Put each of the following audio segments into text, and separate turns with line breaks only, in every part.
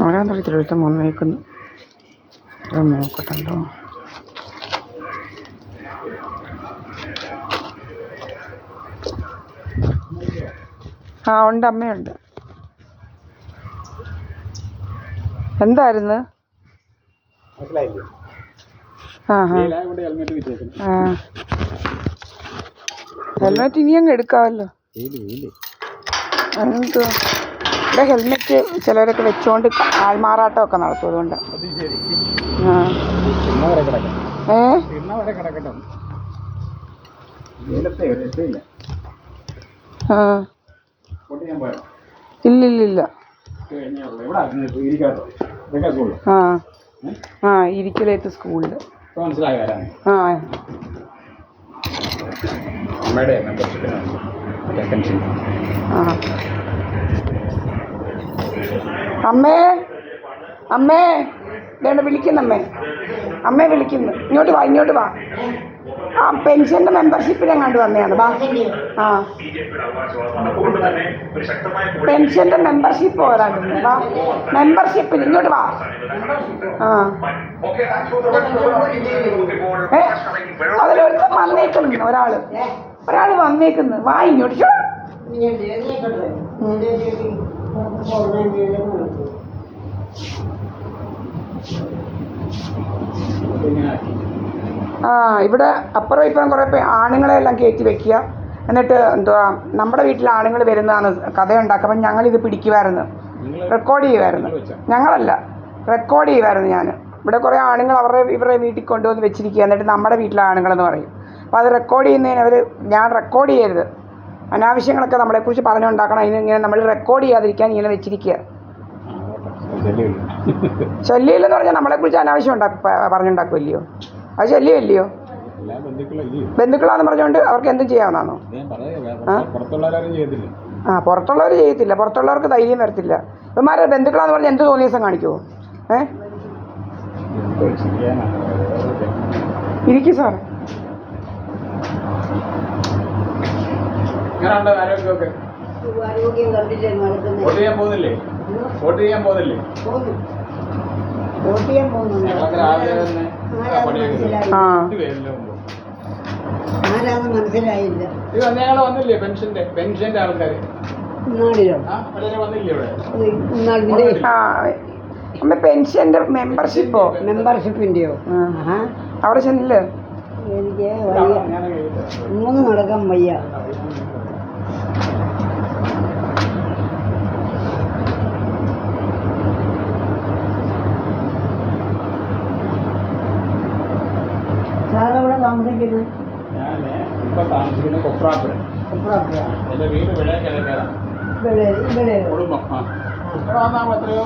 ആരാന്നറിയത്തില്ല, ഒരുത്തൻ വന്നേക്കുന്നു. നോക്കട്ടല്ലോ. ആ ഉണ്ട്, അമ്മയുണ്ട്. എന്തായിരുന്നു? ഹെൽമെറ്റ് ഇനി അങ്ങ് എടുക്കാമല്ലോ. എന്തുവാ ഇവിടെ ഹെൽമെറ്റ് ചിലരൊക്കെ വെച്ചോണ്ട് ആൾമാറാട്ടമൊക്കെ നടത്തും. അതുകൊണ്ട് ഇല്ലില്ല. ഇരിക്കലേത്ത് സ്കൂളിൽ. അമ്മേ വേണ്ട, വിളിക്കുന്നമ്മേ. അമ്മേ വിളിക്കുന്നു. ഇങ്ങോട്ട് വാ. ആ പെൻഷൻ്റെ മെമ്പർഷിപ്പിനെ കണ്ടു വന്നതാണ്. ആ പെൻഷൻ്റെ മെമ്പർഷിപ്പ് വരാനുണ്ട്. വാ, മെമ്പർഷിപ്പിന് ഇങ്ങോട്ട് വാ. അതിലൊരുത്തൻ വന്നേക്കുന്നു. ഒരാൾ വന്നേക്കുന്നു. വാ ഇങ്ങോട്ട്. ഇവിടെ അപ്പുറം ഇപ്പുറം കുറേ ആണുങ്ങളെല്ലാം കയറ്റി വെക്കുക. എന്നിട്ട് എന്തുവാ നമ്മുടെ വീട്ടിൽ ആണുങ്ങൾ വരുന്നതാണ് കഥയുണ്ടാക്കുക. അപ്പം ഞങ്ങളിത് പിടിക്കുമായിരുന്നു, റെക്കോർഡ് ചെയ്യുമായിരുന്നു. ഞങ്ങളല്ല, റെക്കോർഡ് ചെയ്യുമായിരുന്നു ഞാൻ. ഇവിടെ കുറേ ആണുങ്ങൾ ഇവരുടെ വീട്ടിൽ കൊണ്ടുവന്ന് വെച്ചിരിക്കുക. എന്നിട്ട് നമ്മുടെ വീട്ടിലെ ആണുങ്ങളെന്ന് പറയും. അപ്പോൾ അത് റെക്കോർഡ് ചെയ്യുന്നതിന് ഞാൻ റെക്കോർഡ് ചെയ്യരുത്, അനാവശ്യങ്ങളൊക്കെ നമ്മളെക്കുറിച്ച് പറഞ്ഞുണ്ടാക്കണം. ഇങ്ങനെ നമ്മൾ റെക്കോർഡ് ചെയ്യാതിരിക്കാൻ ഇങ്ങനെ വെച്ചിരിക്കുക. ശല്യമില്ലെന്ന് പറഞ്ഞാൽ നമ്മളെക്കുറിച്ച് അനാവശ്യം പറഞ്ഞുണ്ടാക്കുമല്ലയോ? അത് ശല്യമല്ലയോ? ബന്ധുക്കളാന്ന് പറഞ്ഞുകൊണ്ട് അവർക്ക് എന്തും ചെയ്യാവുന്നതാണോ? പുറത്തുള്ളവർ ചെയ്യത്തില്ല. പുറത്തുള്ളവർക്ക് ധൈര്യം വരത്തില്ല. ഇവന്മാരെ ബന്ധുക്കളാന്ന് പറഞ്ഞാൽ എന്ത് തോന്നിയ ദിവസം കാണിക്കുമോ? ഇരിക്കും സാർ.
മനസ്സിലായില്ല. പെൻഷന്റെ ആൾക്കാർ
പെൻഷന്റെ
മെമ്പർഷിപ്പിന്റെയോ?
അവിടെ ചെന്നില്ലേ?
എനിക്ക് വയ്യ, മൂന്ന് നടക്കാൻ വയ്യ. സാറെവിടെ താമസിക്കുന്നത്?
ഇപ്പൊ താമസിക്കുന്നത് കൊപ്രാപ്പുര. എന്റെ വീട് കുടുംബം. എത്രയോ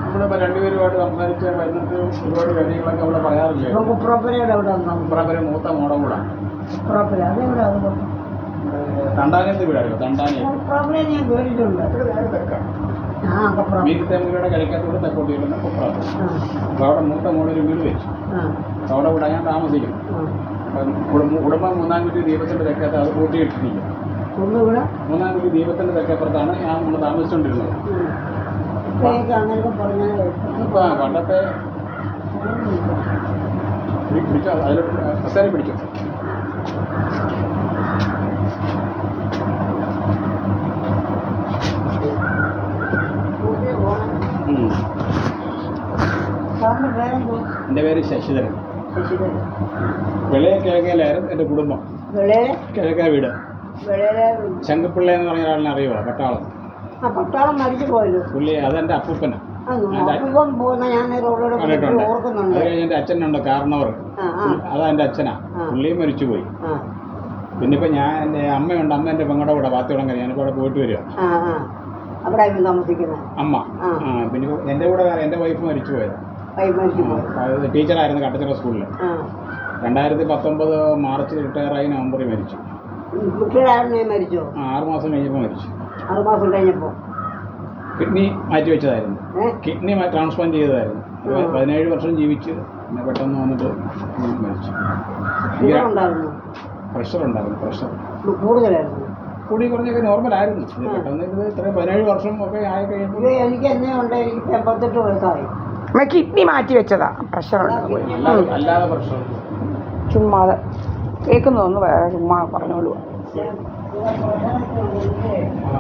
നമ്മുടെ രണ്ടുപേരുമായിട്ട് സംസാരിച്ച് വരുന്നിട്ട് ഒരുപാട് കാര്യങ്ങളൊക്കെ അവിടെ പറയാറില്ലേ. കൊപ്രാപ്പുര മൂത്ത മോടം കൂടാ. തണ്ടാനത്ത് വീടായിരുന്നു.
തണ്ടാനെ ഞാൻ കേട്ടിട്ടുണ്ട്.
മീരിത്തേമുലയുടെ കിഴക്കത്തോട് തെക്കോട്ട് വരുന്ന കൊപ്രാപ്പുര. അപ്പൊ അവിടെ മൂത്ത മോളൊരു വീട് വെച്ചു. അവിടെ ഇവിടെ ഞാൻ താമസിക്കുന്നു. കുടുംബം മൂന്നാംകുറ്റി ദീപത്തിന്റെ തെക്കത്ത് അത് കൂട്ടിയിട്ടിരിക്കും. മൂന്നാംകുറ്റി ദീപത്തിന്റെ തെക്കപ്പുറത്താണ് ഞാൻ നമ്മൾ താമസിച്ചുകൊണ്ടിരുന്നത്. ഇപ്പൊ പണ്ടത്തെ പിടിച്ചോ, അതിലോട്ട് കസേര പിടിച്ചോ. എൻ്റെ പേര് ശശിധരൻ. വെളയ കിഴക്കേലായിരുന്നു എൻ്റെ കുടുംബം. കിഴക്കേ വീട് ശങ്കുപിള്ള എന്ന് പറഞ്ഞ ഒരാളിനെ അറിയുമോ? പട്ടാളം.
മരിച്ചു പോയത്
പുള്ളി അതെൻ്റെ അപ്പൂപ്പനാണ്. എൻ്റെ അച്ഛനുണ്ട് കാരണവർ, അതാ എൻ്റെ അച്ഛനാ. പുള്ളിയും മരിച്ചുപോയി. പിന്നെ ഇപ്പം ഞാൻ എൻ്റെ അമ്മയുണ്ട്. അമ്മ എൻ്റെ പെങ്ങളുടെ കൂടെ പാത്തിയോളം ഞാനിപ്പോൾ അവിടെ പോയിട്ട് വരിക. അമ്മ പിന്നെ എൻ്റെ കൂടെ എൻ്റെ വൈഫ് മരിച്ചു പോയത്. ടീച്ചറായിരുന്നു കട്ടച്ചിറ സ്കൂളിൽ. 2019 മാർച്ച് റിട്ടയറായി നവംബറിൽ മരിച്ചു. 6 മാസം കഴിഞ്ഞപ്പോൾ മരിച്ചു. കിഡ്നി മാറ്റി വെച്ചതായിരുന്നു. കിഡ്നി ട്രാൻസ്പ്ലാന്റ് ചെയ്തതായിരുന്നു. 17 വർഷം ജീവിച്ച് പിന്നെ പെട്ടെന്ന് വന്നിട്ട് മരിച്ചു. പ്രഷർ ഉണ്ടായിരുന്നു. പ്രഷർ കൂടി കുറഞ്ഞൊക്കെ നോർമലായിരുന്നു. ഇത് പെട്ടെന്ന് ഇത് ഇത്രയും 17 വർഷം ഒക്കെ ആയി കഴിയുമ്പോൾ
ഇത് എനിക്ക് എന്നെ ഉണ്ട്, എനിക്ക് 78 വയസ്സായി.
അമ്മ കിഡ്നി മാറ്റി വെച്ചതാ, പ്രഷറുണ്ട്.
അല്ലാതെ പ്രശ്നം
ചുമ്മാതെ കേൾക്കുന്നതൊന്ന് വേറെ ചുമ്മാ പറഞ്ഞോളൂ.
ആ